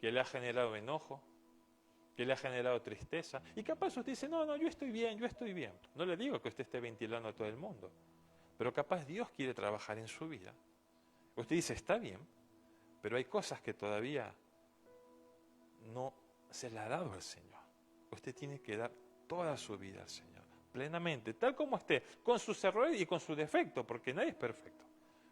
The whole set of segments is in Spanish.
que le ha generado enojo, que le ha generado tristeza. Y capaz usted dice, no, no, yo estoy bien, yo estoy bien. No le digo que usted esté ventilando a todo el mundo, pero capaz Dios quiere trabajar en su vida. Usted dice, está bien, pero hay cosas que todavía no se le ha dado al Señor. Usted tiene que dar toda su vida al Señor, plenamente, tal como esté, con sus errores y con sus defectos, porque nadie es perfecto.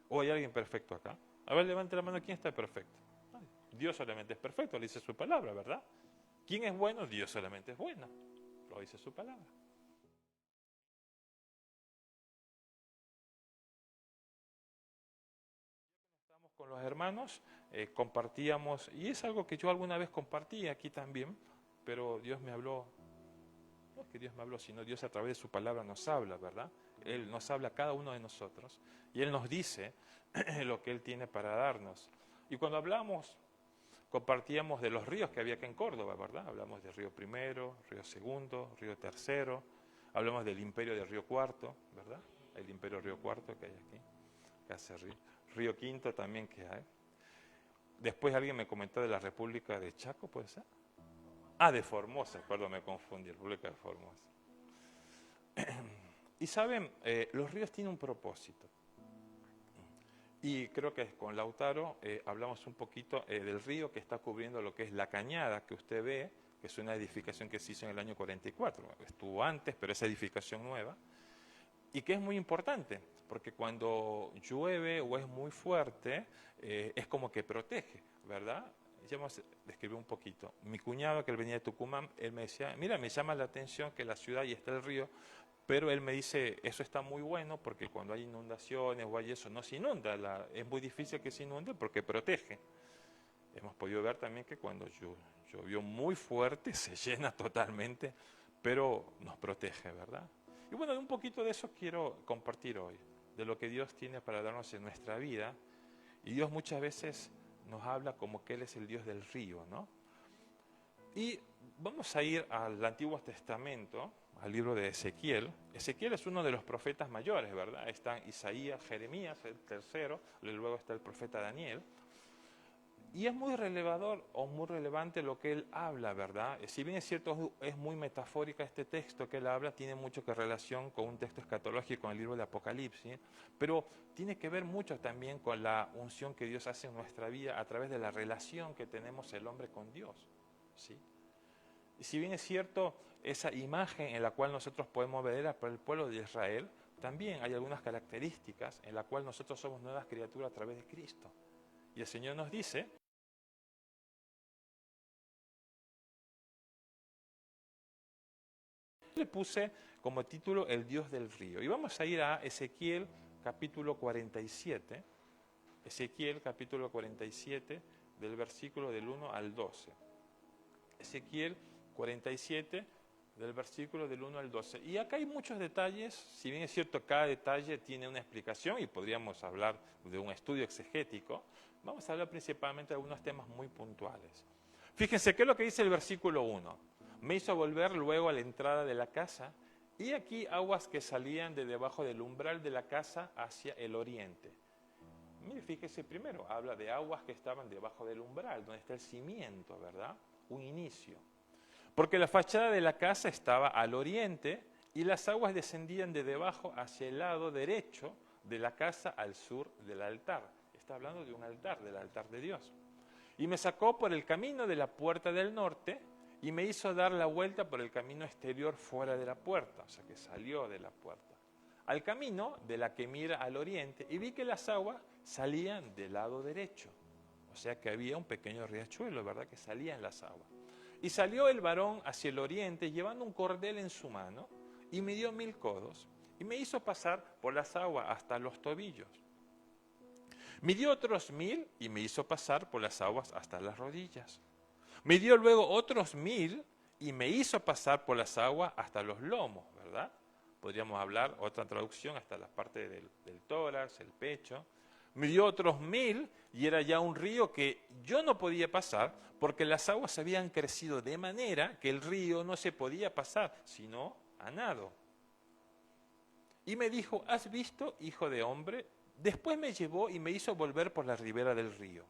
¿O hay alguien perfecto acá? A ver, levante la mano, ¿quién está perfecto? Nadie. Dios solamente es perfecto, lo dice su palabra, ¿verdad? ¿Quién es bueno? Dios solamente es bueno, lo dice su palabra. Estamos con los hermanos, compartíamos, y es algo que yo alguna vez compartí aquí también, pero Dios me habló. No es que Dios me habló, sino Dios a través de su palabra nos habla, ¿verdad? Él nos habla a cada uno de nosotros y Él nos dice lo que Él tiene para darnos. Y cuando hablamos, compartíamos de los ríos que había aquí en Córdoba, ¿verdad? Hablamos del río Primero, río Segundo, río Tercero, hablamos del imperio del río Cuarto, ¿verdad? El imperio Río Cuarto que hay aquí, que hace río Quinto también que hay. Después alguien me comentó de la República de Chaco, ¿puede ser? Ah, de Formosa, perdón, me confundí, República de Formosa. Y saben, los ríos tienen un propósito. Y creo que con Lautaro hablamos un poquito del río que está cubriendo lo que es la cañada que usted ve, que es una edificación que se hizo en el año 44. Estuvo antes, pero es edificación nueva. Y que es muy importante, porque cuando llueve o es muy fuerte, es como que protege, ¿verdad? Ya vamos a describir un poquito. Mi cuñado, que él venía de Tucumán, él me decía, mira, me llama la atención que la ciudad y está el río, pero él me dice, eso está muy bueno porque cuando hay inundaciones o hay eso, no se inunda, es muy difícil que se inunde porque protege. Hemos podido ver también que cuando llovió muy fuerte se llena totalmente, pero nos protege, ¿verdad? Y bueno, un poquito de eso quiero compartir hoy, de lo que Dios tiene para darnos en nuestra vida. Y Dios muchas veces nos habla como que Él es el Dios del río, ¿no? Y vamos a ir al Antiguo Testamento, al libro de Ezequiel. Ezequiel es uno de los profetas mayores, ¿verdad? Están Isaías, Jeremías, el tercero, luego está el profeta Daniel. Y es muy relevador o muy relevante lo que él habla, ¿verdad? Si bien es cierto, es muy metafórica este texto que él habla, tiene mucho que relación con un texto escatológico en el libro de Apocalipsis, pero tiene que ver mucho también con la unción que Dios hace en nuestra vida a través de la relación que tenemos el hombre con Dios, ¿sí? Y si bien es cierto, esa imagen en la cual nosotros podemos ver para el pueblo de Israel, también hay algunas características en la cual nosotros somos nuevas criaturas a través de Cristo. Y el Señor nos dice, le puse como título El Dios del río. Y vamos a ir a Ezequiel capítulo 47. Ezequiel capítulo 47 del versículo del 1 al 12. Ezequiel 47 del versículo del 1 al 12. Y acá hay muchos detalles, si bien es cierto cada detalle tiene una explicación y podríamos hablar de un estudio exegético, vamos a hablar principalmente de algunos temas muy puntuales. Fíjense, ¿qué es lo que dice el versículo 1? Me hizo volver luego a la entrada de la casa, y aquí aguas que salían de debajo del umbral de la casa hacia el oriente. Mire, fíjese primero, habla de aguas que estaban debajo del umbral, donde está el cimiento, ¿verdad? Un inicio. Porque la fachada de la casa estaba al oriente y las aguas descendían de debajo hacia el lado derecho de la casa al sur del altar. Está hablando de un altar, del altar de Dios. Y me sacó por el camino de la puerta del norte y me hizo dar la vuelta por el camino exterior fuera de la puerta, o sea que salió de la puerta, al camino de la que mira al oriente, y vi que las aguas salían del lado derecho, o sea que había un pequeño riachuelo, ¿verdad?, que salían las aguas. Y salió el varón hacia el oriente llevando un cordel en su mano y me dio 1000 codos y me hizo pasar por las aguas hasta los tobillos. Midió otros 1000 y me hizo pasar por las aguas hasta las rodillas. Midió luego otros 1000 y me hizo pasar por las aguas hasta los lomos, ¿verdad? Podríamos hablar, otra traducción, hasta la parte del tórax, el pecho. Midió otros 1000 y era ya un río que yo no podía pasar porque las aguas habían crecido de manera que el río no se podía pasar, sino a nado. Y me dijo, ¿has visto, hijo de hombre? Después me llevó y me hizo volver por la ribera del río.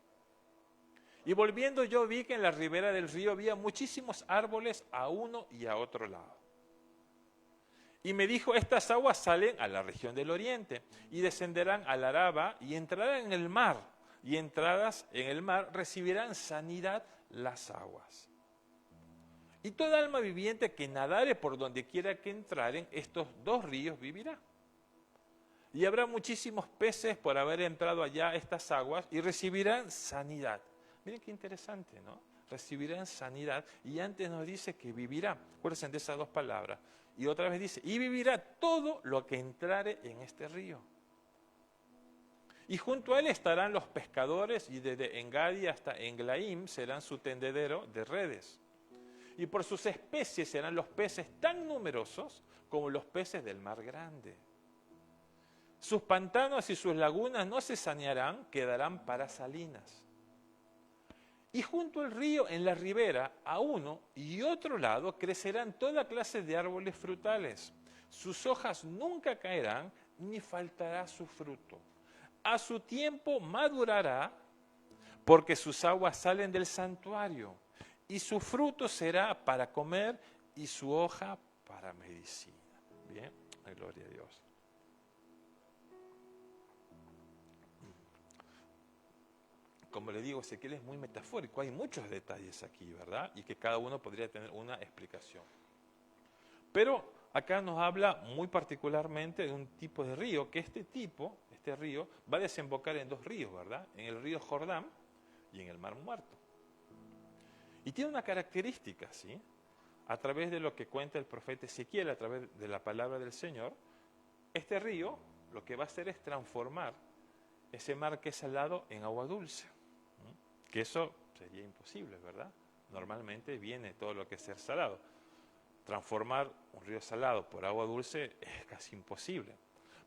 Y volviendo yo vi que en la ribera del río había muchísimos árboles a uno y a otro lado. Y me dijo, estas aguas salen a la región del oriente y descenderán al Araba y entrarán en el mar. Y entradas en el mar recibirán sanidad las aguas. Y toda alma viviente que nadare por donde quiera que entraren, estos dos ríos vivirá. Y habrá muchísimos peces por haber entrado allá a estas aguas y recibirán sanidad. Miren qué interesante, ¿no? Recibirán sanidad y antes nos dice que vivirá. Acuérdense de esas dos palabras. Y otra vez dice, y vivirá todo lo que entrare en este río. Y junto a él estarán los pescadores y desde Engadi hasta Englaim serán su tendedero de redes. Y por sus especies serán los peces tan numerosos como los peces del mar grande. Sus pantanos y sus lagunas no se sanearán, quedarán para salinas. Y junto al río, en la ribera, a uno y otro lado, crecerán toda clase de árboles frutales. Sus hojas nunca caerán, ni faltará su fruto. A su tiempo madurará, porque sus aguas salen del santuario. Y su fruto será para comer y su hoja para medicina. Bien, gloria a Dios. Como le digo, Ezequiel es muy metafórico, hay muchos detalles aquí, ¿verdad? Y que cada uno podría tener una explicación. Pero acá nos habla muy particularmente de un tipo de río, que este río, va a desembocar en dos ríos, ¿verdad? En el río Jordán y en el Mar Muerto. Y tiene una característica, ¿sí? A través de lo que cuenta el profeta Ezequiel, a través de la palabra del Señor, este río lo que va a hacer es transformar ese mar que es salado en agua dulce. Que eso sería imposible, ¿verdad? Normalmente viene todo lo que es ser salado. Transformar un río salado por agua dulce es casi imposible.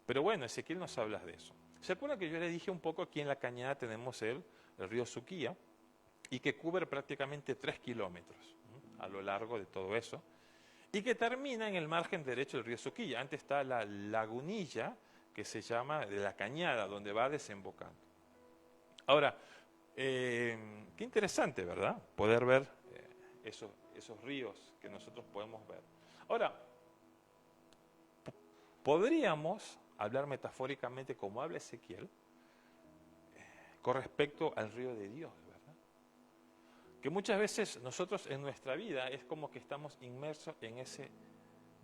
Pero bueno, Ezequiel nos habla de eso. ¿Se acuerdan que yo les dije un poco aquí en la cañada tenemos el río Suquía y que cubre prácticamente 3 kilómetros a lo largo de todo eso y que termina en el margen derecho del río Suquía? Antes está la lagunilla que se llama de la cañada, donde va desembocando. Ahora, qué interesante, ¿verdad? Poder ver esos ríos que nosotros podemos ver. Ahora, podríamos hablar metafóricamente como habla Ezequiel con respecto al río de Dios, ¿verdad? Que muchas veces nosotros en nuestra vida es como que estamos inmersos en ese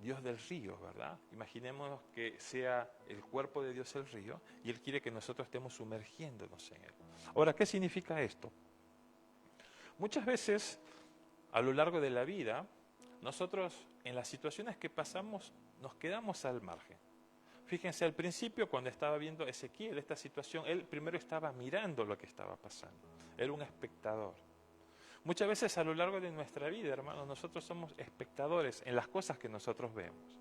Dios del río, ¿verdad? Imaginémonos que sea el cuerpo de Dios el río y Él quiere que nosotros estemos sumergiéndonos en Él. Ahora, ¿qué significa esto? Muchas veces, a lo largo de la vida, nosotros en las situaciones que pasamos nos quedamos al margen. Fíjense, al principio cuando estaba viendo Ezequiel esta situación, él primero estaba mirando lo que estaba pasando. Era un espectador. Muchas veces a lo largo de nuestra vida, hermanos, nosotros somos espectadores en las cosas que nosotros vemos.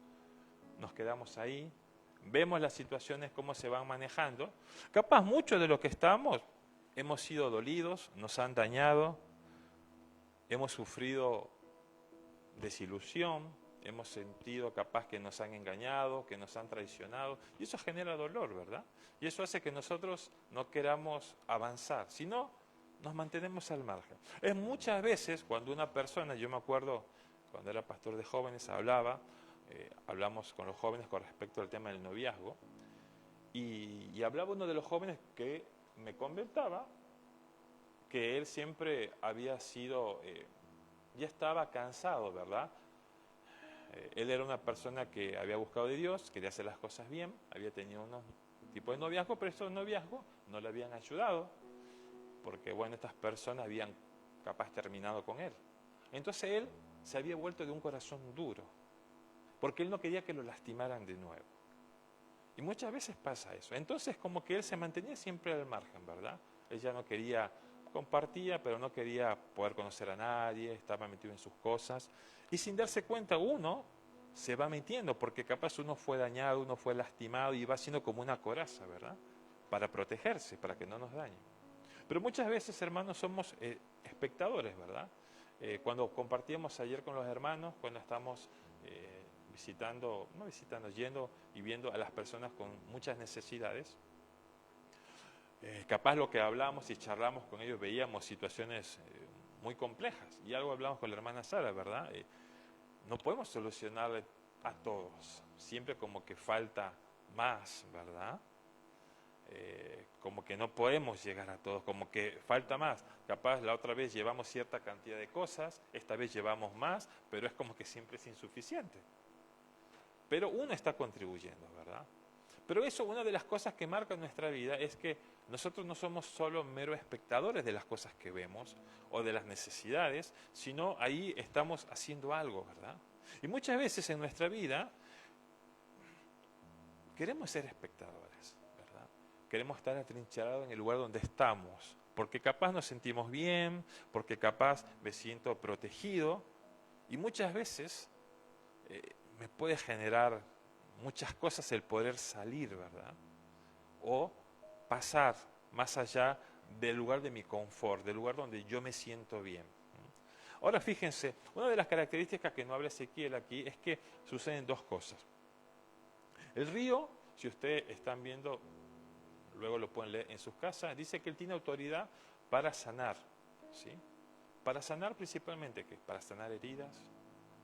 Nos quedamos ahí, vemos las situaciones, cómo se van manejando. Capaz mucho de lo que estamos, hemos sido dolidos, nos han dañado, hemos sufrido desilusión, hemos sentido capaz que nos han engañado, que nos han traicionado, y eso genera dolor, ¿verdad? Y eso hace que nosotros no queramos avanzar, sino nos mantenemos al margen. Es muchas veces cuando una persona, yo me acuerdo cuando era pastor de jóvenes, hablamos con los jóvenes con respecto al tema del noviazgo, y hablaba uno de los jóvenes que me comentaba que él siempre había sido, ya estaba cansado, ¿verdad? Él era una persona que había buscado de Dios, quería hacer las cosas bien, había tenido unos tipos de noviazgo, pero esos noviazgos no le habían ayudado, porque bueno, estas personas habían capaz terminado con él. Entonces él se había vuelto de un corazón duro, porque él no quería que lo lastimaran de nuevo. Y muchas veces pasa eso. Entonces como que él se mantenía siempre al margen, ¿verdad? Él ya no quería, compartía, pero no quería poder conocer a nadie, estaba metido en sus cosas. Y sin darse cuenta uno se va metiendo, porque capaz uno fue dañado, uno fue lastimado y va siendo como una coraza, ¿verdad? Para protegerse, para que no nos dañen. Pero muchas veces, hermanos, somos espectadores, ¿verdad? Cuando compartíamos ayer con los hermanos, cuando estamos yendo y viendo a las personas con muchas necesidades, capaz lo que hablamos y charlamos con ellos, veíamos situaciones muy complejas. Y algo hablamos con la hermana Sara, ¿verdad? No podemos solucionarle a todos. Siempre como que falta más, ¿verdad? Como que no podemos llegar a todos, como que falta más. Capaz la otra vez llevamos cierta cantidad de cosas, esta vez llevamos más, pero es como que siempre es insuficiente. Pero uno está contribuyendo, ¿verdad? Pero eso, una de las cosas que marca nuestra vida es que nosotros no somos solo meros espectadores de las cosas que vemos o de las necesidades, sino ahí estamos haciendo algo, ¿verdad? Y muchas veces en nuestra vida queremos ser espectadores, ¿verdad? Queremos estar atrincherados en el lugar donde estamos, porque capaz nos sentimos bien, porque capaz me siento protegido, y muchas veces me puede generar muchas cosas el poder salir, ¿verdad? O pasar más allá del lugar de mi confort, del lugar donde yo me siento bien. Ahora fíjense, una de las características que no habla Ezequiel aquí es que suceden dos cosas. El río, si ustedes están viendo, luego lo pueden leer en sus casas, dice que él tiene autoridad para sanar, ¿sí? Para sanar principalmente, ¿qué? Para sanar heridas,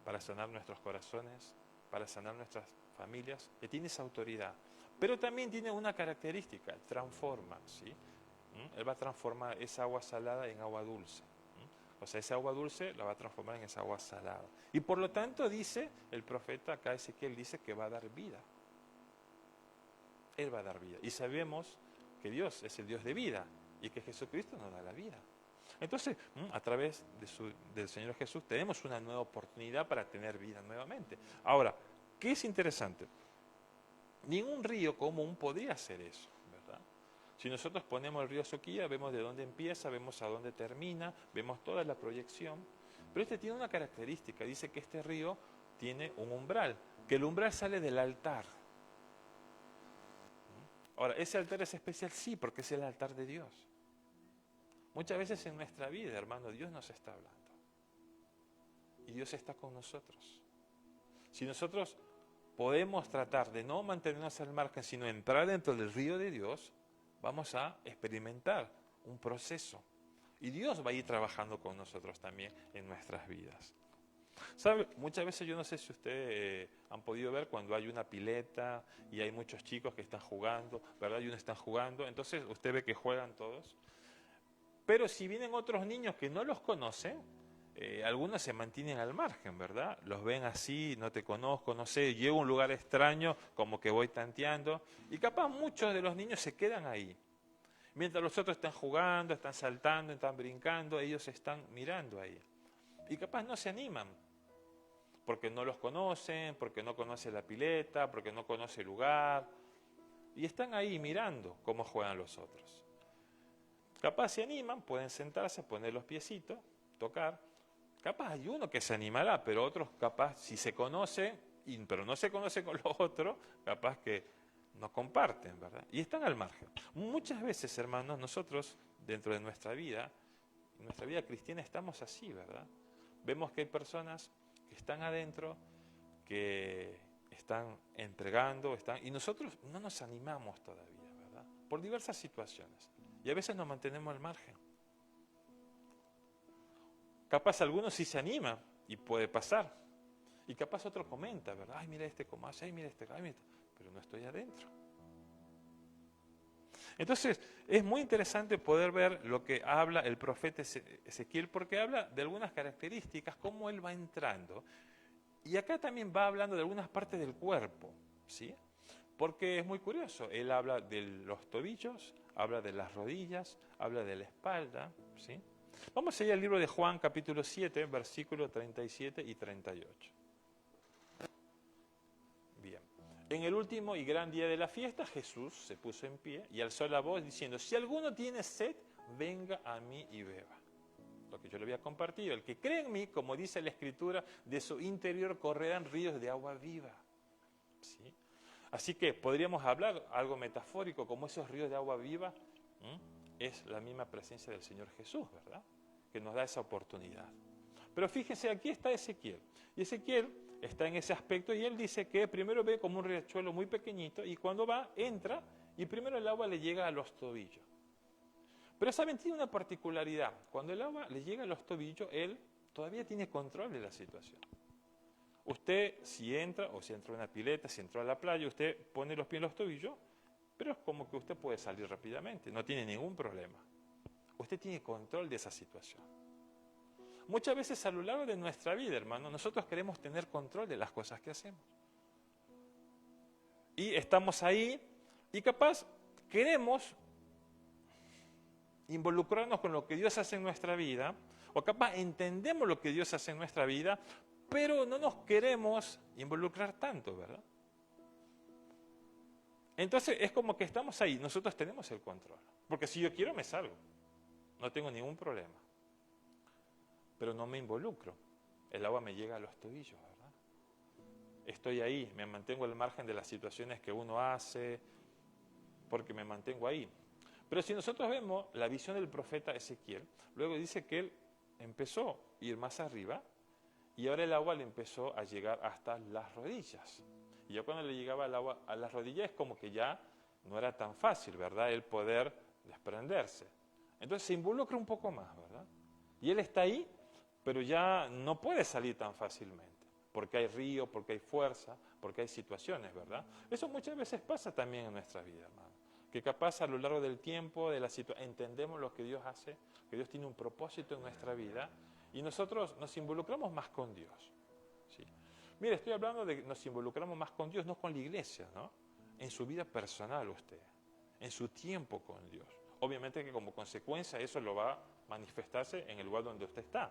para sanar nuestros corazones, para sanar nuestras familias, que tiene esa autoridad. Pero también tiene una característica, transforma, ¿sí? Él va a transformar esa agua salada en agua dulce. O sea, esa agua dulce la va a transformar en esa agua salada. Y por lo tanto dice, el profeta acá Ezequiel dice que va a dar vida. Él va a dar vida. Y sabemos que Dios es el Dios de vida y que Jesucristo nos da la vida. Entonces, a través del Señor Jesús tenemos una nueva oportunidad para tener vida nuevamente. Ahora, ¿qué es interesante? Ningún río común podría hacer eso, ¿verdad? Si nosotros ponemos el río Suquía, vemos de dónde empieza, vemos a dónde termina, vemos toda la proyección. Pero este tiene una característica, dice que este río tiene un umbral, que el umbral sale del altar. Ahora, ¿ese altar es especial? Sí, porque es el altar de Dios. Muchas veces en nuestra vida, hermano, Dios nos está hablando. Y Dios está con nosotros. Si nosotros podemos tratar de no mantenernos al margen, sino entrar dentro del río de Dios, vamos a experimentar un proceso. Y Dios va a ir trabajando con nosotros también en nuestras vidas. ¿Sabe? Muchas veces yo no sé si ustedes han podido ver cuando hay una pileta y hay muchos chicos que están jugando, ¿verdad? Y uno está jugando, entonces usted ve que juegan todos. Pero si vienen otros niños que no los conocen, algunos se mantienen al margen, ¿verdad? Los ven así, no te conozco, no sé, llego a un lugar extraño, como que voy tanteando, y capaz muchos de los niños se quedan ahí. Mientras los otros están jugando, están saltando, están brincando, ellos están mirando ahí. Y capaz no se animan, porque no los conocen, porque no conocen la pileta, porque no conocen el lugar, y están ahí mirando cómo juegan los otros. Capaz se animan, pueden sentarse, poner los piecitos, tocar. Capaz hay uno que se animará, pero otros capaz si se conoce, pero no se conoce con los otros, capaz que no comparten, ¿verdad? Y están al margen. Muchas veces, hermanos, nosotros dentro de nuestra vida cristiana estamos así, ¿verdad? Vemos que hay personas que están adentro, que están entregando, y nosotros no nos animamos todavía, ¿verdad? Por diversas situaciones. Y a veces nos mantenemos al margen. Capaz algunos sí se animan y puede pasar. Y capaz otro comenta, ¿verdad? Ay, mira este cómo hace, ay, mira este, ay, mira. Pero no estoy adentro. Entonces, es muy interesante poder ver lo que habla el profeta Ezequiel, porque habla de algunas características, cómo él va entrando. Y acá también va hablando de algunas partes del cuerpo, ¿sí? Porque es muy curioso, él habla de los tobillos, habla de las rodillas, habla de la espalda, ¿sí? Vamos a ir al libro de Juan, capítulo 7, versículos 37 y 38. Bien. En el último y gran día de la fiesta, Jesús se puso en pie y alzó la voz diciendo, si alguno tiene sed, venga a mí y beba. Lo que yo le había compartido, el que cree en mí, como dice la Escritura, de su interior correrán ríos de agua viva. ¿Sí? Así que podríamos hablar algo metafórico, como esos ríos de agua viva, es la misma presencia del Señor Jesús, ¿verdad? Que nos da esa oportunidad. Pero fíjense, aquí está Ezequiel. Y Ezequiel está en ese aspecto y él dice que primero ve como un riachuelo muy pequeñito y cuando va, entra y primero el agua le llega a los tobillos. Pero saben, tiene una particularidad. Cuando el agua le llega a los tobillos, él todavía tiene control de la situación. Usted, si entra a una pileta, si entra a la playa, usted pone los pies en los tobillos, pero es como que usted puede salir rápidamente, no tiene ningún problema. Usted tiene control de esa situación. Muchas veces a lo largo de nuestra vida, hermano, nosotros queremos tener control de las cosas que hacemos. Y estamos ahí y capaz queremos involucrarnos con lo que Dios hace en nuestra vida, o capaz entendemos lo que Dios hace en nuestra vida, pero no nos queremos involucrar tanto, ¿verdad? Entonces es como que estamos ahí, nosotros tenemos el control, porque si yo quiero me salgo, no tengo ningún problema, pero no me involucro, el agua me llega a los tobillos, ¿verdad? Estoy ahí, me mantengo al margen de las situaciones que uno hace, porque me mantengo ahí. Pero si nosotros vemos la visión del profeta Ezequiel, luego dice que él empezó a ir más arriba y ahora el agua le empezó a llegar hasta las rodillas. Y ya cuando le llegaba el agua a las rodillas es como que ya no era tan fácil, ¿verdad?, el poder desprenderse. Entonces se involucra un poco más, ¿verdad? Y él está ahí, pero ya no puede salir tan fácilmente, porque hay río, porque hay fuerza, porque hay situaciones, ¿verdad? Eso muchas veces pasa también en nuestra vida, hermano. Que capaz a lo largo del tiempo, de la situación, entendemos lo que Dios hace, que Dios tiene un propósito en nuestra vida y nosotros nos involucramos más con Dios. ¿Sí? Mire, estoy hablando de que nos involucramos más con Dios, no con la iglesia, ¿no? En su vida personal usted, en su tiempo con Dios. Obviamente que como consecuencia eso lo va a manifestarse en el lugar donde usted está,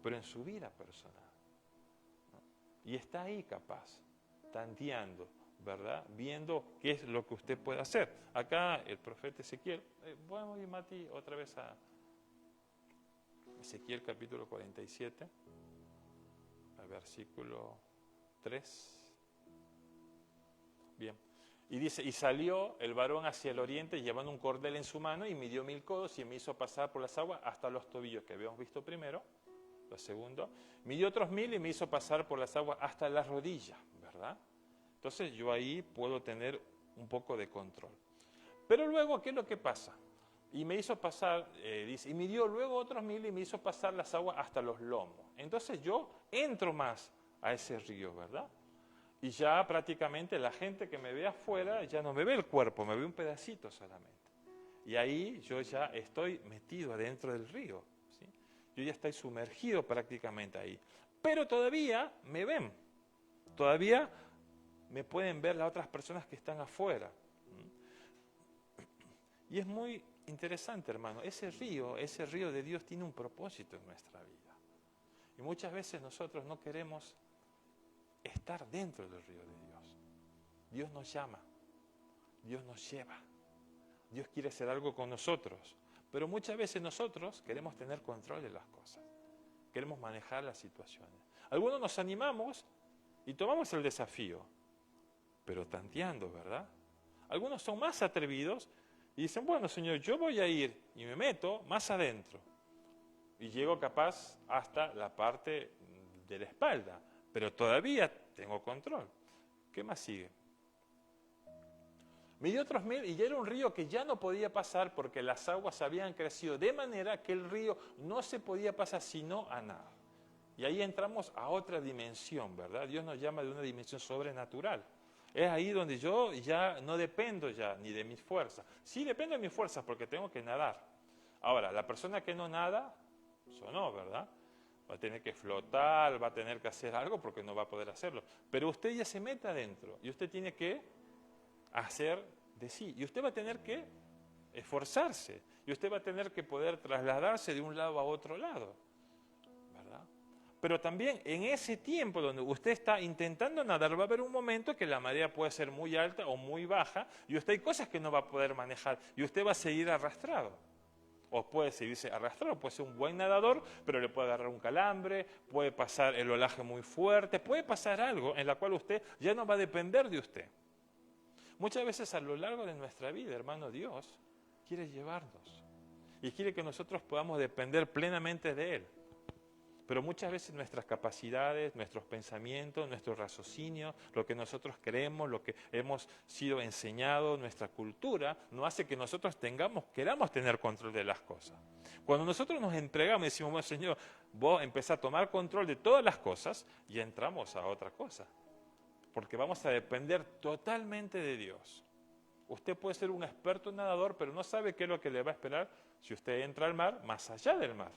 pero en su vida personal, ¿no? Y está ahí capaz, tanteando, ¿verdad?, viendo qué es lo que usted puede hacer. Acá el profeta Ezequiel, vamos a ir, Mati, otra vez a Ezequiel capítulo 47, al versículo 3. Bien, y dice, y salió el varón hacia el oriente llevando un cordel en su mano y midió 1000 codos y me hizo pasar por las aguas hasta los tobillos, que habíamos visto primero. Lo segundo, midió otros 1000 y me hizo pasar por las aguas hasta las rodillas, ¿verdad? Entonces yo ahí puedo tener un poco de control. Pero luego, ¿qué es lo que pasa? Y me hizo pasar, dice, y midió luego otros 1000 y me hizo pasar las aguas hasta los lomos. Entonces yo entro más a ese río, ¿verdad? Y ya prácticamente la gente que me ve afuera ya no me ve el cuerpo, me ve un pedacito solamente. Y ahí yo ya estoy metido adentro del río, ¿sí? Yo ya estoy sumergido prácticamente ahí. Pero todavía me ven, todavía me pueden ver las otras personas que están afuera. Y es muy interesante, hermano, ese río de Dios tiene un propósito en nuestra vida. Y muchas veces nosotros no queremos estar dentro del río de Dios. Dios nos llama, Dios nos lleva, Dios quiere hacer algo con nosotros. Pero muchas veces nosotros queremos tener control de las cosas, queremos manejar las situaciones. Algunos nos animamos y tomamos el desafío, pero tanteando, ¿verdad? Algunos son más atrevidos y dicen, bueno, Señor, yo voy a ir y me meto más adentro. Y llego capaz hasta la parte de la espalda, pero todavía tengo control. ¿Qué más sigue? Midió otros 1000 y ya era un río que ya no podía pasar porque las aguas habían crecido de manera que el río no se podía pasar sino a nada. Y ahí entramos a otra dimensión, ¿verdad? Dios nos llama de una dimensión sobrenatural. Es ahí donde yo ya no dependo ya ni de mis fuerzas. Sí dependo de mis fuerzas porque tengo que nadar. Ahora, la persona que no nada, eso no, ¿verdad? Va a tener que flotar, va a tener que hacer algo porque no va a poder hacerlo. Pero usted ya se mete adentro y usted tiene que hacer de sí. Y usted va a tener que esforzarse. Y usted va a tener que poder trasladarse de un lado a otro lado. ¿Verdad? Pero también en ese tiempo donde usted está intentando nadar, va a haber un momento que la marea puede ser muy alta o muy baja y usted hay cosas que no va a poder manejar y usted va a seguir arrastrado. O puede seguirse arrastrado, puede ser un buen nadador, pero le puede agarrar un calambre, puede pasar el olaje muy fuerte, puede pasar algo en la cual usted ya no va a depender de usted. Muchas veces a lo largo de nuestra vida, hermano, Dios quiere llevarnos y quiere que nosotros podamos depender plenamente de Él. Pero muchas veces nuestras capacidades, nuestros pensamientos, nuestro raciocinio, lo que nosotros creemos, lo que hemos sido enseñados, nuestra cultura, no hace que nosotros queramos tener control de las cosas. Cuando nosotros nos entregamos y decimos, bueno, Señor, vos empezás a tomar control de todas las cosas y entramos a otra cosa. Porque vamos a depender totalmente de Dios. Usted puede ser un experto nadador, pero no sabe qué es lo que le va a esperar si usted entra al mar, más allá del mar.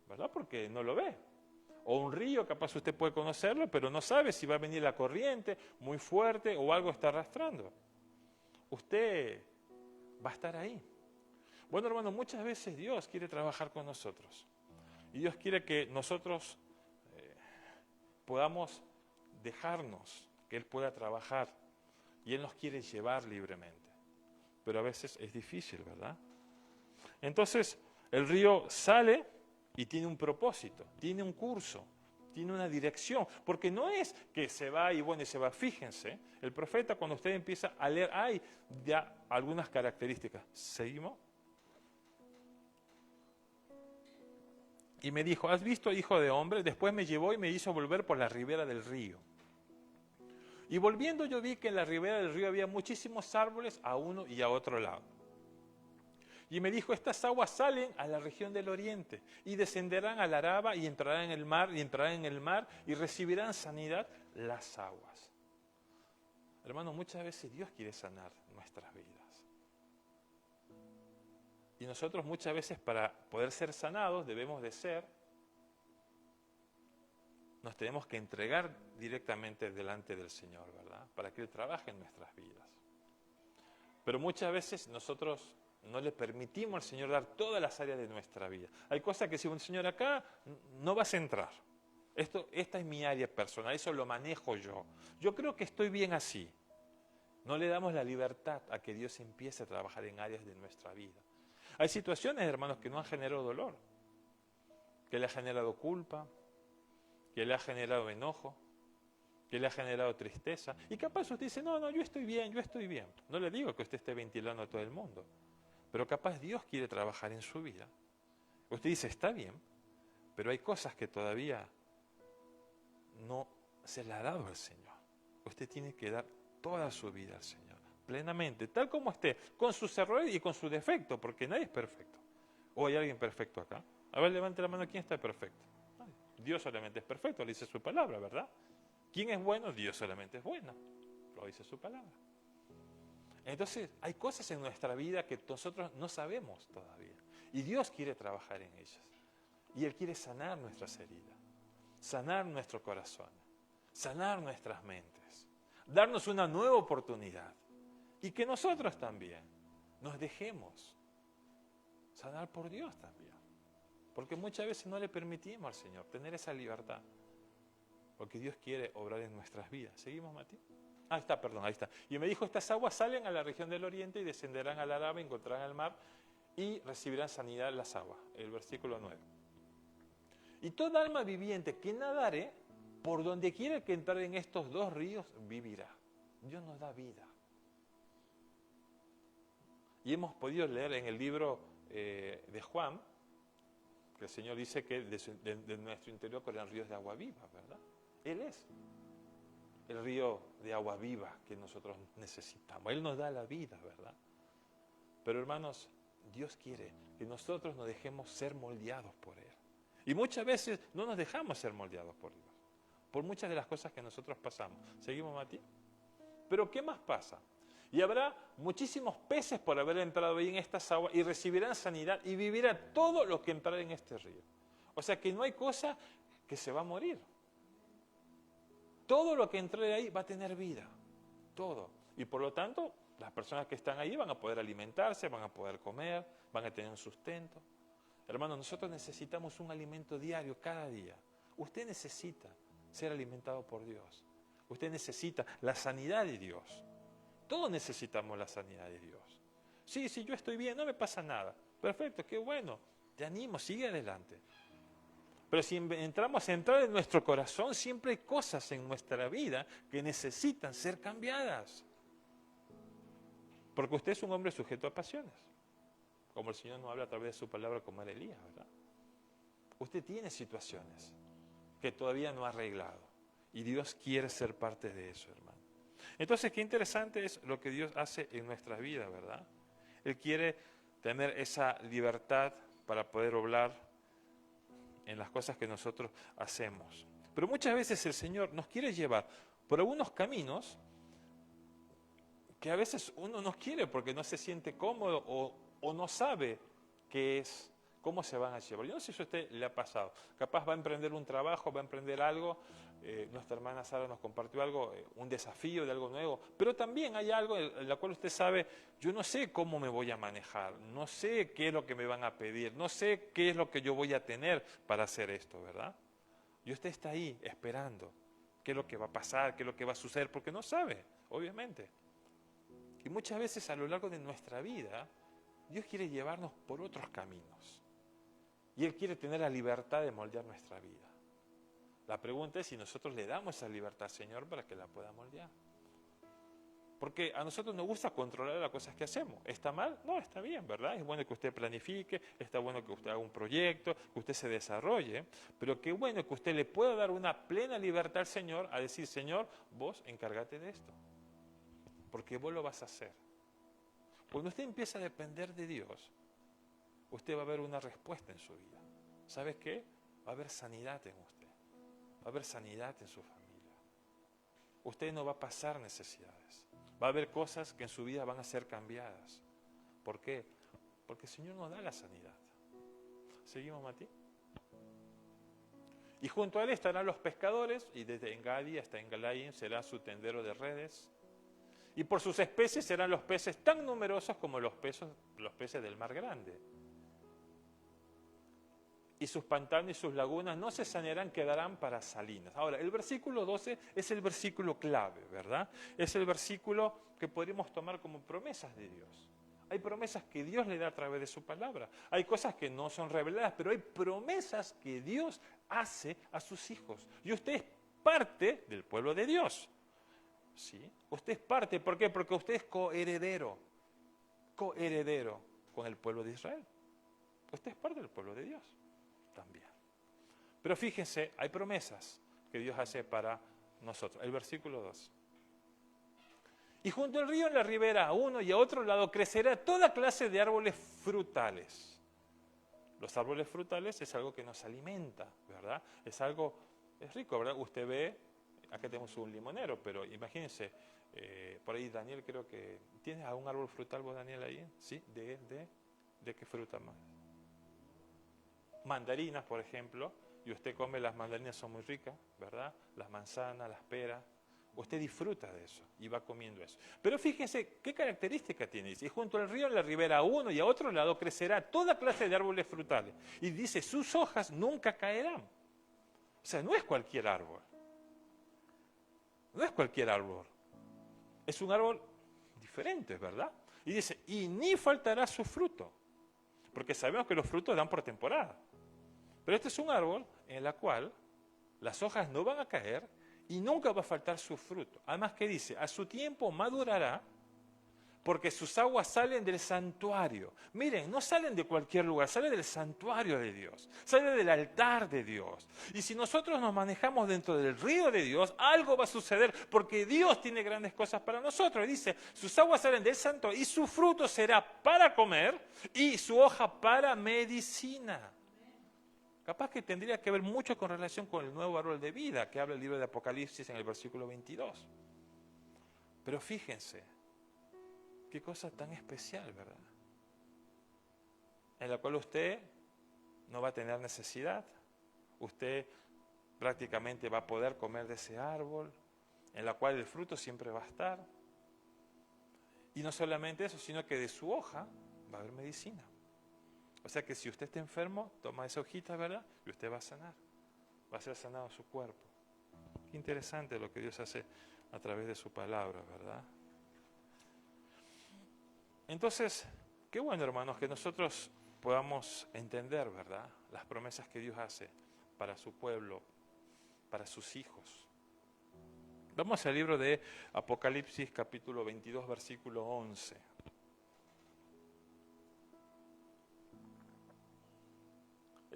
¿Verdad? Porque no lo ve. O un río, capaz usted puede conocerlo, pero no sabe si va a venir la corriente muy fuerte o algo está arrastrando. Usted va a estar ahí. Bueno, hermano, muchas veces Dios quiere trabajar con nosotros. Y Dios quiere que nosotros podamos dejarnos, que Él pueda trabajar. Y Él nos quiere llevar libremente. Pero a veces es difícil, ¿verdad? Entonces, el río sale y tiene un propósito, tiene un curso, tiene una dirección. Porque no es que se va y bueno, y se va. Fíjense, el profeta cuando usted empieza a leer, hay ya algunas características. ¿Seguimos? Y me dijo, ¿has visto, hijo de hombre? Después me llevó y me hizo volver por la ribera del río. Y volviendo yo vi que en la ribera del río había muchísimos árboles a uno y a otro lado. Y me dijo, estas aguas salen a la región del oriente y descenderán al Araba y entrarán en el mar y recibirán sanidad las aguas. Hermano, muchas veces Dios quiere sanar nuestras vidas. Y nosotros muchas veces para poder ser sanados nos tenemos que entregar directamente delante del Señor, ¿verdad? Para que Él trabaje en nuestras vidas. Pero muchas veces nosotros no le permitimos al Señor dar todas las áreas de nuestra vida. Hay cosas que si un Señor acá no vas a entrar. Esta es mi área personal, eso lo manejo yo. Yo creo que estoy bien así. No le damos la libertad a que Dios empiece a trabajar en áreas de nuestra vida. Hay situaciones, hermanos, que no han generado dolor, que le ha generado culpa, que le ha generado enojo, que le ha generado tristeza. Y capaz usted dice, no, yo estoy bien. No le digo que usted esté ventilando a todo el mundo, pero capaz Dios quiere trabajar en su vida. Usted dice, está bien, pero hay cosas que todavía no se le ha dado al Señor. Usted tiene que dar toda su vida al Señor, plenamente, tal como esté, con sus errores y con su defecto, porque nadie es perfecto. ¿O hay alguien perfecto acá? A ver, levante la mano, ¿quién está perfecto? Dios solamente es perfecto, lo dice su palabra, ¿verdad? ¿Quién es bueno? Dios solamente es bueno, lo dice su palabra. Entonces, hay cosas en nuestra vida que nosotros no sabemos todavía. Y Dios quiere trabajar en ellas. Y Él quiere sanar nuestras heridas, sanar nuestro corazón, sanar nuestras mentes, darnos una nueva oportunidad. Y que nosotros también nos dejemos sanar por Dios también. Porque muchas veces no le permitimos al Señor tener esa libertad. Porque Dios quiere obrar en nuestras vidas. ¿Seguimos, Mati? Ahí está. Y me dijo, estas aguas salen a la región del oriente y descenderán al Araba, encontrarán el mar y recibirán sanidad las aguas. El versículo 9. Y toda alma viviente que nadare, por donde quiera que entrar en estos dos ríos, vivirá. Dios nos da vida. Y hemos podido leer en el libro de Juan, que el Señor dice que de nuestro interior corren ríos de agua viva, ¿verdad? Él es el río de agua viva que nosotros necesitamos. Él nos da la vida, ¿verdad? Pero hermanos, Dios quiere que nosotros nos dejemos ser moldeados por Él. Y muchas veces no nos dejamos ser moldeados por Dios, por muchas de las cosas que nosotros pasamos. ¿Seguimos, Mati? Pero ¿qué más pasa? Y habrá muchísimos peces por haber entrado ahí en estas aguas y recibirán sanidad y vivirá todo lo que entrará en este río. O sea que no hay cosa que se va a morir. Todo lo que entre ahí va a tener vida. Todo. Y por lo tanto, las personas que están ahí van a poder alimentarse, van a poder comer, van a tener un sustento. Hermanos, nosotros necesitamos un alimento diario cada día. Usted necesita ser alimentado por Dios. Usted necesita la sanidad de Dios. Todos necesitamos la sanidad de Dios. Sí, yo estoy bien, no me pasa nada. Perfecto, qué bueno. Te animo, sigue adelante. Pero si entramos a entrar en nuestro corazón, siempre hay cosas en nuestra vida que necesitan ser cambiadas. Porque usted es un hombre sujeto a pasiones. Como el Señor nos habla a través de su palabra como era Elías, ¿verdad? Usted tiene situaciones que todavía no ha arreglado. Y Dios quiere ser parte de eso, hermano. Entonces, qué interesante es lo que Dios hace en nuestras vidas, ¿verdad? Él quiere tener esa libertad para poder obrar en las cosas que nosotros hacemos. Pero muchas veces el Señor nos quiere llevar por algunos caminos que a veces uno no quiere porque no se siente cómodo o no sabe qué es, cómo se van a llevar. Yo no sé si a usted le ha pasado. Capaz va a emprender un trabajo, va a emprender algo. Nuestra hermana Sara nos compartió algo, un desafío de algo nuevo. Pero también hay algo en la cual usted sabe, yo no sé cómo me voy a manejar, no sé qué es lo que me van a pedir, no sé qué es lo que yo voy a tener para hacer esto, ¿verdad? Y usted está ahí esperando qué es lo que va a pasar, qué es lo que va a suceder, porque no sabe, obviamente. Y muchas veces a lo largo de nuestra vida, Dios quiere llevarnos por otros caminos. Y Él quiere tener la libertad de moldear nuestra vida. La pregunta es si nosotros le damos esa libertad al Señor para que la pueda moldear. Porque a nosotros nos gusta controlar las cosas que hacemos. ¿Está mal? No, está bien, ¿verdad? Es bueno que usted planifique, está bueno que usted haga un proyecto, que usted se desarrolle, pero qué bueno que usted le pueda dar una plena libertad al Señor a decir, Señor, vos encárgate de esto, porque vos lo vas a hacer. Cuando usted empieza a depender de Dios, usted va a ver una respuesta en su vida. ¿Sabes qué? Va a haber sanidad en usted, va a haber sanidad en su familia. Usted no va a pasar necesidades. Va a haber cosas que en su vida van a ser cambiadas. ¿Por qué? Porque el Señor nos da la sanidad. ¿Seguimos, Mati? Y junto a Él estarán los pescadores, y desde Engadi hasta Engalaim será su tendero de redes. Y por sus especies serán los peces tan numerosos como los peces del mar grande. Y sus pantanos y sus lagunas no se sanearán, quedarán para salinas. Ahora, el versículo 12 es el versículo clave, ¿verdad? Es el versículo que podríamos tomar como promesas de Dios. Hay promesas que Dios le da a través de su palabra. Hay cosas que no son reveladas, pero hay promesas que Dios hace a sus hijos. Y usted es parte del pueblo de Dios. ¿Sí? Usted es parte, ¿por qué? Porque usted es coheredero con el pueblo de Israel. Usted es parte del pueblo de Dios también. Pero fíjense, hay promesas que Dios hace para nosotros. El versículo 2. Y junto al río en la ribera, a uno y a otro lado, crecerá toda clase de árboles frutales. Los árboles frutales es algo que nos alimenta, ¿verdad? Es rico, ¿verdad? Usted ve, acá tenemos un limonero, pero imagínense, por ahí Daniel creo que... ¿Tienes algún árbol frutal vos, Daniel, ahí? ¿Sí? ¿De qué fruta más? Mandarinas, por ejemplo, y usted come, las mandarinas son muy ricas, ¿verdad? Las manzanas, las peras, usted disfruta de eso y va comiendo eso. Pero fíjense qué característica tiene. Y junto al río en la ribera, a uno y a otro lado, crecerá toda clase de árboles frutales. Y dice, sus hojas nunca caerán. O sea, no es cualquier árbol. No es cualquier árbol. Es un árbol diferente, ¿verdad? Y dice, y ni faltará su fruto. Porque sabemos que los frutos dan por temporada. Pero este es un árbol en el cual las hojas no van a caer y nunca va a faltar su fruto. Además que dice, a su tiempo madurará porque sus aguas salen del santuario. Miren, no salen de cualquier lugar, salen del santuario de Dios, salen del altar de Dios. Y si nosotros nos manejamos dentro del río de Dios, algo va a suceder porque Dios tiene grandes cosas para nosotros. Y dice, sus aguas salen del santuario y su fruto será para comer y su hoja para medicina. Capaz que tendría que ver mucho con relación con el nuevo árbol de vida que habla el libro de Apocalipsis en el versículo 22. Pero fíjense, qué cosa tan especial, ¿verdad? En la cual usted no va a tener necesidad, usted prácticamente va a poder comer de ese árbol, en la cual el fruto siempre va a estar. Y no solamente eso, sino que de su hoja va a haber medicina. O sea que si usted está enfermo, toma esa hojita, ¿verdad? Y usted va a sanar. Va a ser sanado su cuerpo. Qué interesante lo que Dios hace a través de su palabra, ¿verdad? Entonces, qué bueno, hermanos, que nosotros podamos entender, ¿verdad?, las promesas que Dios hace para su pueblo, para sus hijos. Vamos al libro de Apocalipsis, capítulo 22, versículo 11.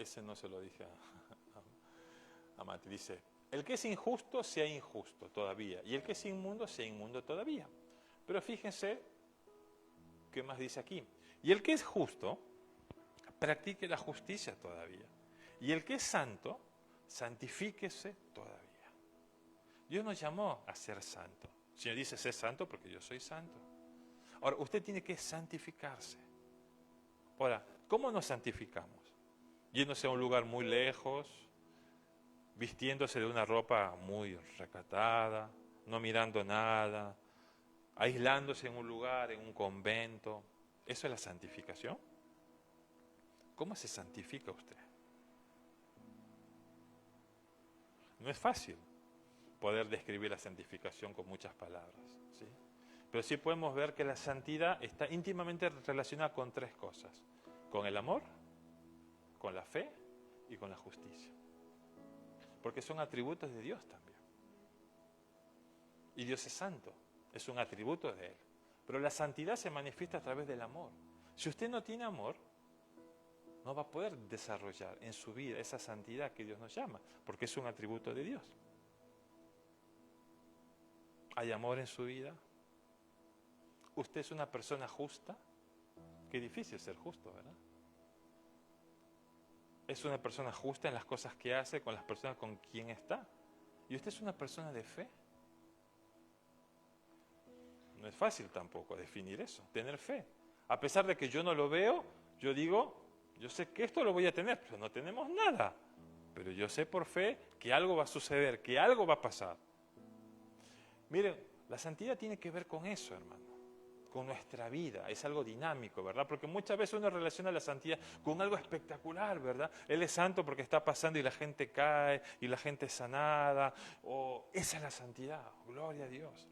ese no se lo dije a Mati. Dice, el que es injusto sea injusto todavía, y el que es inmundo sea inmundo todavía. Pero fíjense, ¿qué más dice aquí? Y el que es justo, practique la justicia todavía. Y el que es santo, santifíquese todavía. Dios nos llamó a ser santo. El Señor dice, sé santo porque yo soy santo. Ahora, usted tiene que santificarse. Ahora, ¿cómo nos santificamos? Yéndose a un lugar muy lejos, vistiéndose de una ropa muy recatada, no mirando nada, aislándose en un lugar, en un convento. ¿Eso es la santificación? ¿Cómo se santifica usted? No es fácil poder describir la santificación con muchas palabras, ¿sí? Pero sí podemos ver que la santidad está íntimamente relacionada con tres cosas: con el amor, con la fe y con la justicia. Porque son atributos de Dios también. Y Dios es santo, es un atributo de Él. Pero la santidad se manifiesta a través del amor. Si usted no tiene amor, no va a poder desarrollar en su vida esa santidad que Dios nos llama, porque es un atributo de Dios. ¿Hay amor en su vida? ¿Usted es una persona justa? Qué difícil ser justo, ¿verdad? ¿Es una persona justa en las cosas que hace, con las personas con quien está? ¿Y usted es una persona de fe? No es fácil tampoco definir eso, tener fe. A pesar de que yo no lo veo, yo digo, yo sé que esto lo voy a tener, pero no tenemos nada. Pero yo sé por fe que algo va a suceder, que algo va a pasar. Miren, la santidad tiene que ver con eso, hermano, con nuestra vida. Es algo dinámico, ¿verdad? Porque muchas veces uno relaciona la santidad con algo espectacular, ¿verdad? Él es santo porque está pasando y la gente cae y la gente es sanada. Esa es la santidad, gloria a Dios.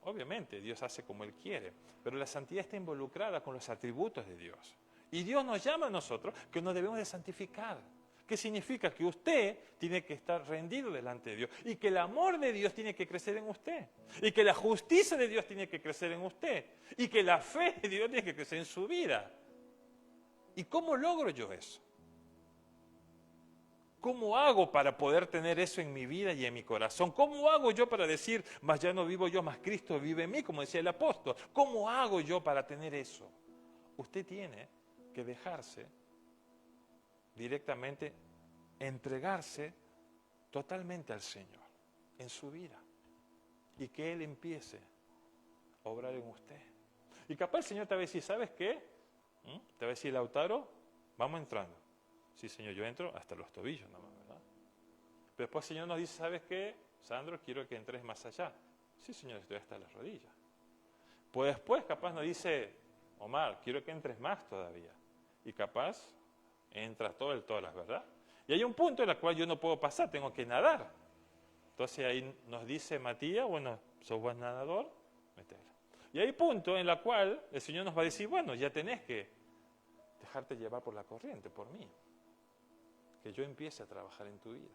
Obviamente, Dios hace como Él quiere, pero la santidad está involucrada con los atributos de Dios. Y Dios nos llama a nosotros que nos debemos de santificar. ¿Qué significa? Que usted tiene que estar rendido delante de Dios y que el amor de Dios tiene que crecer en usted y que la justicia de Dios tiene que crecer en usted y que la fe de Dios tiene que crecer en su vida. ¿Y cómo logro yo eso? ¿Cómo hago para poder tener eso en mi vida y en mi corazón? ¿Cómo hago yo para decir, mas ya no vivo yo, mas Cristo vive en mí, como decía el apóstol? ¿Cómo hago yo para tener eso? Usted tiene que dejarse directamente, entregarse totalmente al Señor en su vida y que Él empiece a obrar en usted. Y capaz el Señor te va a decir, ¿sabes qué? Te va a decir, Lautaro, vamos entrando. Sí, Señor, yo entro hasta los tobillos nomás, ¿verdad? Pero después el Señor nos dice, ¿sabes qué? Sandro, quiero que entres más allá. Sí, Señor, estoy hasta las rodillas. Pues después capaz nos dice, Omar, quiero que entres más todavía. Y capaz entra todo el toras, ¿verdad? Y hay un punto en el cual yo no puedo pasar, tengo que nadar. Entonces ahí nos dice Matías, bueno, sos buen nadador, metela. Y hay punto en el cual el Señor nos va a decir, bueno, ya tenés que dejarte llevar por la corriente, por mí. Que yo empiece a trabajar en tu vida.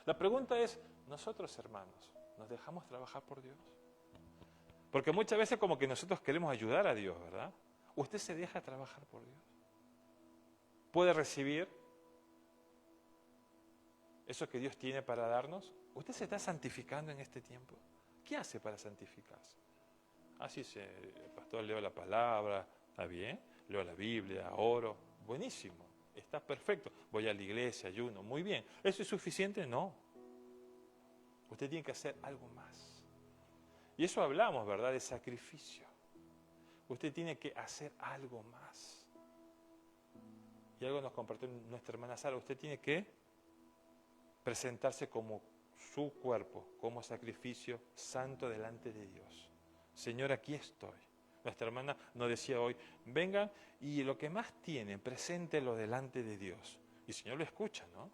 La pregunta es, nosotros hermanos, ¿nos dejamos trabajar por Dios? Porque muchas veces como que nosotros queremos ayudar a Dios, ¿verdad? ¿Usted se deja trabajar por Dios? ¿Puede recibir eso que Dios tiene para darnos? ¿Usted se está santificando en este tiempo? ¿Qué hace para santificarse? Así el pastor leo la palabra, está bien, leo la Biblia, oro, buenísimo, está perfecto. Voy a la iglesia, ayuno, muy bien. ¿Eso es suficiente? No. Usted tiene que hacer algo más. Y eso hablamos, ¿verdad?, de sacrificio. Usted tiene que hacer algo más. Y algo nos compartió nuestra hermana Sara, usted tiene que presentarse como su cuerpo, como sacrificio santo delante de Dios. Señor, aquí estoy. Nuestra hermana nos decía hoy, vengan y lo que más tienen, preséntelo delante de Dios. Y el Señor lo escucha, ¿no?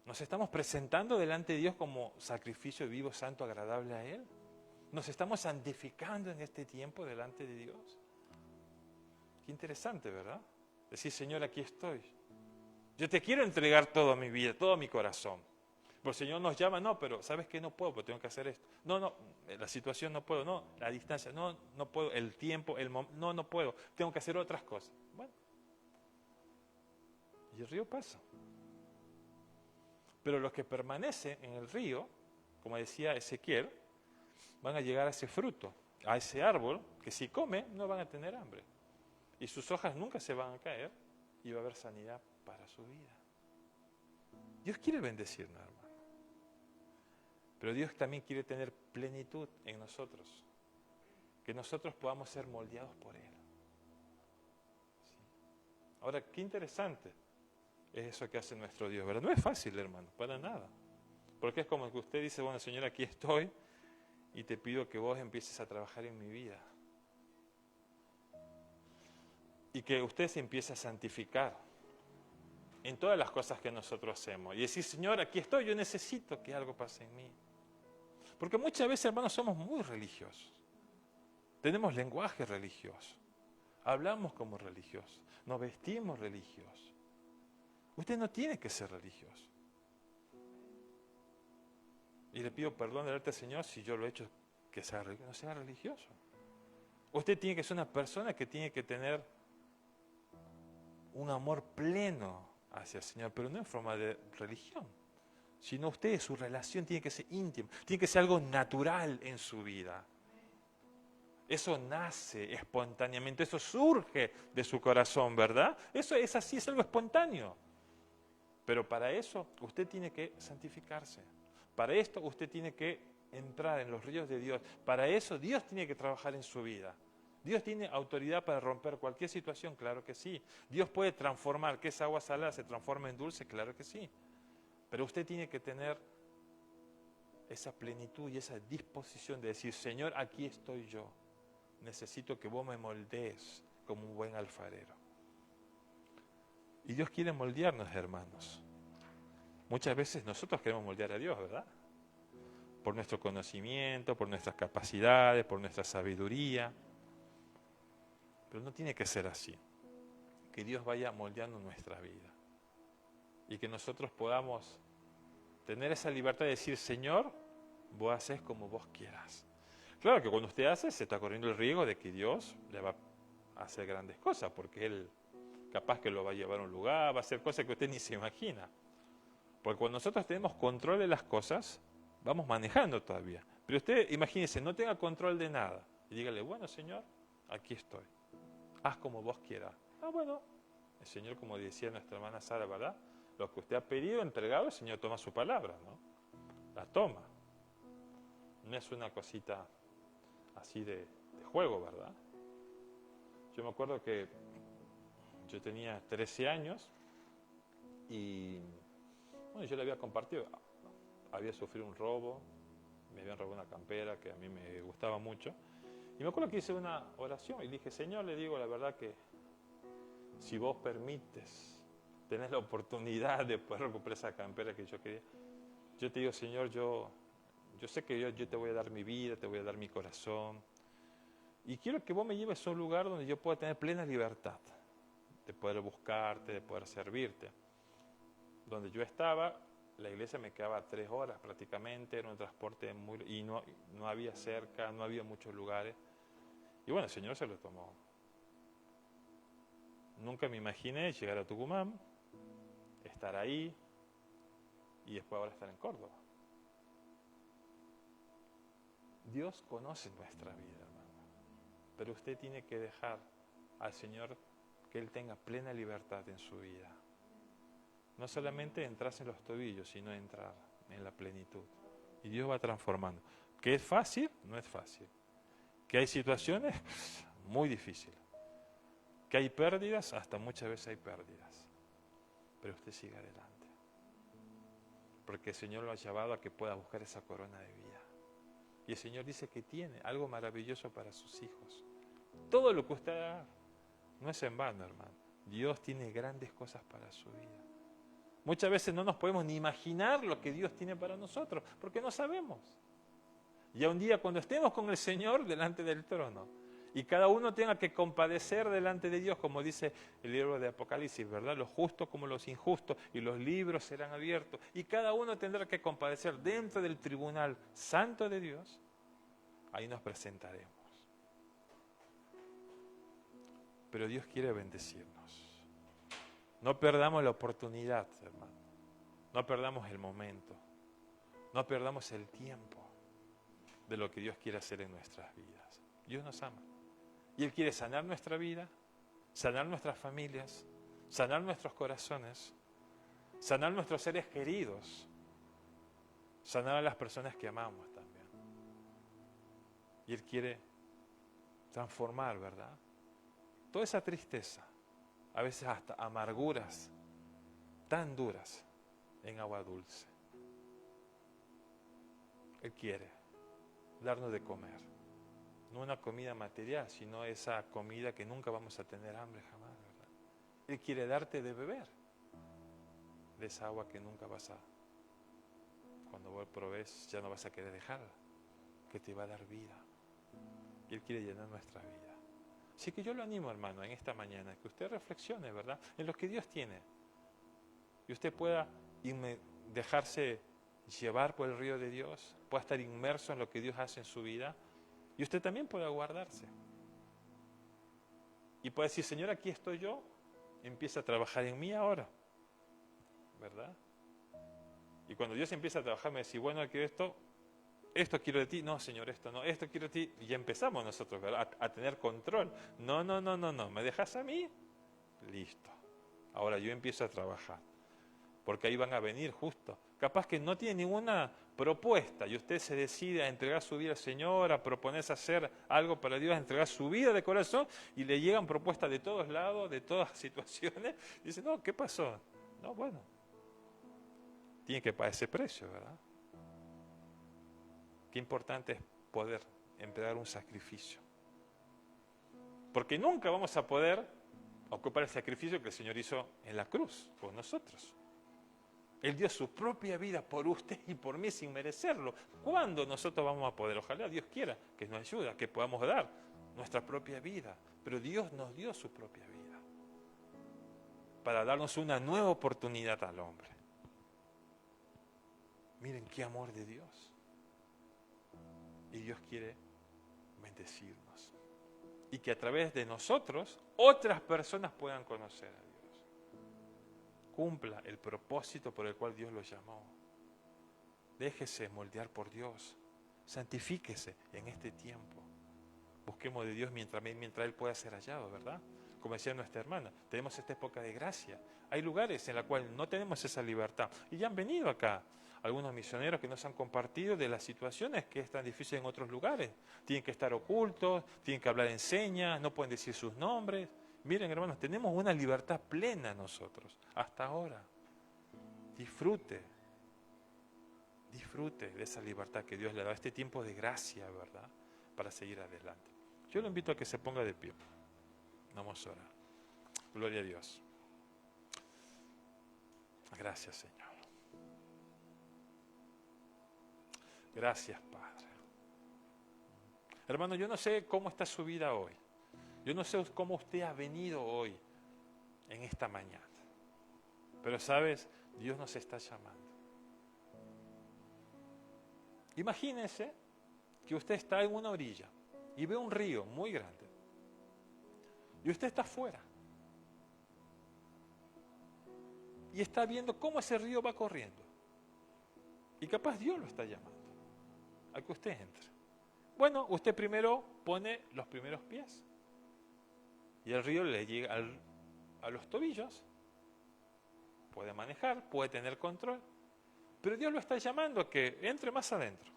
Nos estamos presentando delante de Dios como sacrificio vivo, santo, agradable a Él. Nos estamos santificando en este tiempo delante de Dios. Qué interesante, ¿verdad? Decir, Señor, aquí estoy. Yo te quiero entregar toda mi vida, todo mi corazón. Pero el Señor nos llama, no, pero ¿sabes qué? No puedo, porque tengo que hacer esto. No, la situación no puedo, no, la distancia, no puedo, el tiempo, el momento, no puedo, tengo que hacer otras cosas. Bueno, y el río pasa. Pero los que permanecen en el río, como decía Ezequiel, van a llegar a ese fruto, a ese árbol, que si comen no van a tener hambre. Y sus hojas nunca se van a caer y va a haber sanidad para su vida. Dios quiere bendecirnos, hermano. Pero Dios también quiere tener plenitud en nosotros. Que nosotros podamos ser moldeados por Él. ¿Sí? Ahora, qué interesante es eso que hace nuestro Dios, ¿verdad? No es fácil, hermano, para nada. Porque es como que usted dice, bueno, Señor, aquí estoy y te pido que vos empieces a trabajar en mi vida. Y que usted se empiece a santificar en todas las cosas que nosotros hacemos. Y decir, Señor, aquí estoy, yo necesito que algo pase en mí. Porque muchas veces, hermanos, somos muy religiosos. Tenemos lenguaje religioso. Hablamos como religiosos. Nos vestimos religiosos. Usted no tiene que ser religioso. Y le pido perdón delante del Señor si yo lo he hecho que sea religioso. No sea religioso. Usted tiene que ser una persona que tiene que tener un amor pleno hacia el Señor, pero no en forma de religión, sino usted, su relación tiene que ser íntima, tiene que ser algo natural en su vida. Eso nace espontáneamente, eso surge de su corazón, ¿verdad? Eso es así, es algo espontáneo. Pero para eso usted tiene que santificarse. Para esto usted tiene que entrar en los ríos de Dios. Para eso Dios tiene que trabajar en su vida. ¿Dios tiene autoridad para romper cualquier situación? Claro que sí. ¿Dios puede transformar que esa agua salada se transforme en dulce? Claro que sí. Pero usted tiene que tener esa plenitud y esa disposición de decir, Señor, aquí estoy yo. Necesito que vos me moldees como un buen alfarero. Y Dios quiere moldearnos, hermanos. Muchas veces nosotros queremos moldear a Dios, ¿verdad? Por nuestro conocimiento, por nuestras capacidades, por nuestra sabiduría. Pero no tiene que ser así. Que Dios vaya moldeando nuestra vida. Y que nosotros podamos tener esa libertad de decir, Señor, vos haces como vos quieras. Claro que cuando usted hace, se está corriendo el riesgo de que Dios le va a hacer grandes cosas, porque Él capaz que lo va a llevar a un lugar, va a hacer cosas que usted ni se imagina. Porque cuando nosotros tenemos control de las cosas, vamos manejando todavía. Pero usted, imagínese, no tenga control de nada. Y dígale, bueno, Señor, aquí estoy. Haz como vos quieras. Ah, bueno. El Señor, como decía nuestra hermana Sara, ¿verdad? Lo que usted ha pedido, entregado, el Señor toma su palabra, ¿no? La toma. No es una cosita así de juego, ¿verdad? Yo me acuerdo que yo tenía 13 años y bueno, yo le había compartido, había sufrido un robo, me habían robado una campera que a mí me gustaba mucho. Y me acuerdo que hice una oración y dije, Señor, le digo la verdad que si vos permites, tenés la oportunidad de poder recuperar esa campera que yo quería, yo te digo, Señor, yo sé que yo te voy a dar mi vida, te voy a dar mi corazón. Y quiero que vos me lleves a un lugar donde yo pueda tener plena libertad de poder buscarte, de poder servirte. Donde yo estaba, la iglesia me quedaba 3 horas prácticamente, era un transporte y no había cerca, no había muchos lugares. Y bueno, el Señor se lo tomó. Nunca me imaginé llegar a Tucumán, estar ahí y después ahora estar en Córdoba. Dios conoce nuestra vida, hermano. Pero usted tiene que dejar al Señor que Él tenga plena libertad en su vida. No solamente entrar en los tobillos, sino entrar en la plenitud. Y Dios va transformando. ¿Que es fácil? No es fácil. ¿Que hay situaciones? Muy difíciles. ¿Que hay pérdidas? Hasta muchas veces hay pérdidas. Pero usted sigue adelante. Porque el Señor lo ha llevado a que pueda buscar esa corona de vida. Y el Señor dice que tiene algo maravilloso para sus hijos. Todo lo que usted haga no es en vano, hermano. Dios tiene grandes cosas para su vida. Muchas veces no nos podemos ni imaginar lo que Dios tiene para nosotros, porque no sabemos. Ya un día cuando estemos con el Señor delante del trono, y cada uno tenga que compadecer delante de Dios, como dice el libro de Apocalipsis, ¿verdad? Los justos como los injustos, y los libros serán abiertos, y cada uno tendrá que compadecer dentro del tribunal santo de Dios. Ahí nos presentaremos. Pero Dios quiere bendecirnos. No perdamos la oportunidad, hermano. No perdamos el momento. No perdamos el tiempo de lo que Dios quiere hacer en nuestras vidas. Dios nos ama. Y Él quiere sanar nuestra vida, sanar nuestras familias, sanar nuestros corazones, sanar nuestros seres queridos, sanar a las personas que amamos también. Y Él quiere transformar, ¿verdad? Toda esa tristeza, a veces hasta amarguras tan duras, en agua dulce. Él quiere darnos de comer, no una comida material, sino esa comida que nunca vamos a tener hambre jamás, ¿verdad? Él quiere darte de beber de esa agua que nunca vas a, cuando vos probés, ya no vas a querer dejarla, que te va a dar vida. Y Él quiere llenar nuestra vida. Así que yo lo animo, hermano, en esta mañana, que usted reflexione, ¿verdad?, en lo que Dios tiene. Y usted pueda dejarse llevar por el río de Dios, pueda estar inmerso en lo que Dios hace en su vida, y usted también pueda guardarse. Y puede decir, Señor, aquí estoy yo, empieza a trabajar en mí ahora, ¿verdad? Y cuando Dios empieza a trabajar, me dice, bueno, que esto quiero de ti, no, Señor, esto no, esto quiero de ti, y ya empezamos nosotros, ¿verdad?, a tener control. No, ¿me dejas a mí? Listo. Ahora yo empiezo a trabajar, porque ahí van a venir justo. Capaz que no tiene ninguna propuesta y usted se decide a entregar su vida al Señor, a proponerse hacer algo para Dios, a entregar su vida de corazón, y le llegan propuestas de todos lados, de todas situaciones, y dice, no, ¿qué pasó? No, bueno, tiene que pagar ese precio, ¿verdad? Qué importante es poder entregar un sacrificio. Porque nunca vamos a poder ocupar el sacrificio que el Señor hizo en la cruz por nosotros. Él dio su propia vida por usted y por mí sin merecerlo. ¿Cuándo nosotros vamos a poder? Ojalá Dios quiera que nos ayude, que podamos dar nuestra propia vida. Pero Dios nos dio su propia vida para darnos una nueva oportunidad al hombre. Miren qué amor de Dios. Y Dios quiere bendecirnos. Y que a través de nosotros otras personas puedan conocer a Dios. Cumpla el propósito por el cual Dios lo llamó. Déjese moldear por Dios. Santifíquese en este tiempo. Busquemos de Dios mientras Él pueda ser hallado, ¿verdad? Como decía nuestra hermana, tenemos esta época de gracia. Hay lugares en los cuales no tenemos esa libertad. Y ya han venido acá algunos misioneros que nos han compartido de las situaciones que es tan difícil en otros lugares. Tienen que estar ocultos, tienen que hablar en señas, no pueden decir sus nombres. Miren, hermanos, tenemos una libertad plena nosotros, hasta ahora. Disfrute de esa libertad que Dios le da, este tiempo de gracia, ¿verdad?, para seguir adelante. Yo lo invito a que se ponga de pie. Vamos a orar. Gloria a Dios. Gracias, Señor. Gracias, Padre. Hermano, yo no sé cómo está su vida hoy. Yo no sé cómo usted ha venido hoy, en esta mañana. Pero sabes, Dios nos está llamando. Imagínese que usted está en una orilla y ve un río muy grande. Y usted está afuera. Y está viendo cómo ese río va corriendo. Y capaz Dios lo está llamando a que usted entre. Bueno, usted primero pone los primeros pies. Y el río le llega a los tobillos. Puede manejar, puede tener control. Pero Dios lo está llamando a que entre más adentro.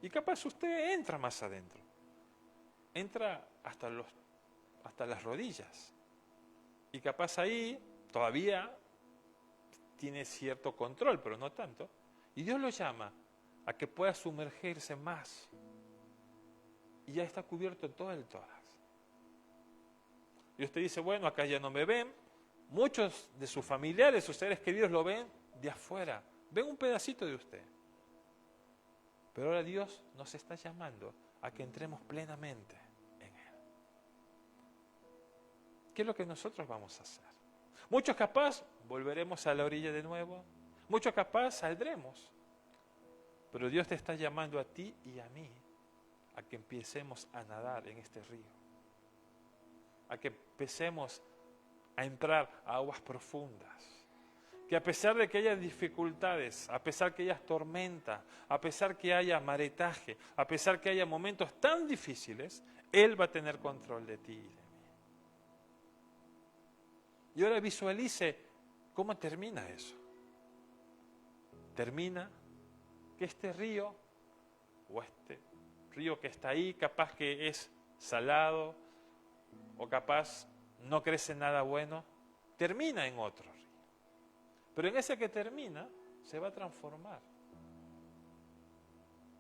Y capaz usted entra más adentro. Entra hasta las rodillas. Y capaz ahí todavía tiene cierto control, pero no tanto. Y Dios lo llama a que pueda sumergirse más. Y ya está cubierto todo el tórax. Y usted dice, bueno, acá ya no me ven. Muchos de sus familiares, sus seres queridos lo ven de afuera. Ven un pedacito de usted. Pero ahora Dios nos está llamando a que entremos plenamente en Él. ¿Qué es lo que nosotros vamos a hacer? Muchos capaz volveremos a la orilla de nuevo. Muchos capaz saldremos. Pero Dios te está llamando a ti y a mí a que empecemos a nadar en este río. A que empecemos a entrar a aguas profundas. Que a pesar de que haya dificultades, a pesar que haya tormenta, a pesar que haya maretaje, a pesar que haya momentos tan difíciles, Él va a tener control de ti y de mí. Y ahora visualice cómo termina eso. Termina que este río, o este río que está ahí, capaz que es salado, o capaz no crece nada bueno, termina en otro río. Pero en ese que termina, se va a transformar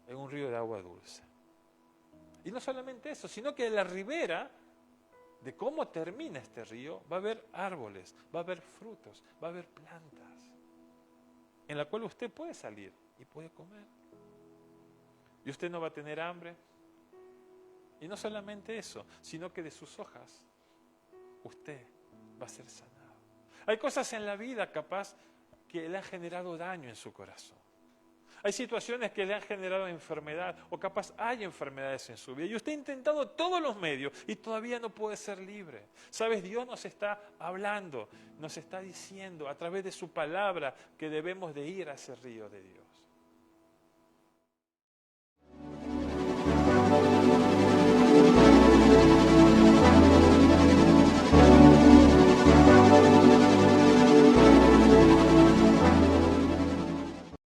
en un río de agua dulce. Y no solamente eso, sino que en la ribera de cómo termina este río, va a haber árboles, va a haber frutos, va a haber plantas, en la cual usted puede salir y puede comer. Y usted no va a tener hambre. Y no solamente eso, sino que de sus hojas usted va a ser sanado. Hay cosas en la vida capaz que le han generado daño en su corazón. Hay situaciones que le han generado enfermedad, o capaz hay enfermedades en su vida. Y usted ha intentado todos los medios y todavía no puede ser libre. ¿Sabes? Dios nos está hablando, nos está diciendo a través de su palabra que debemos de ir a ese río de Dios.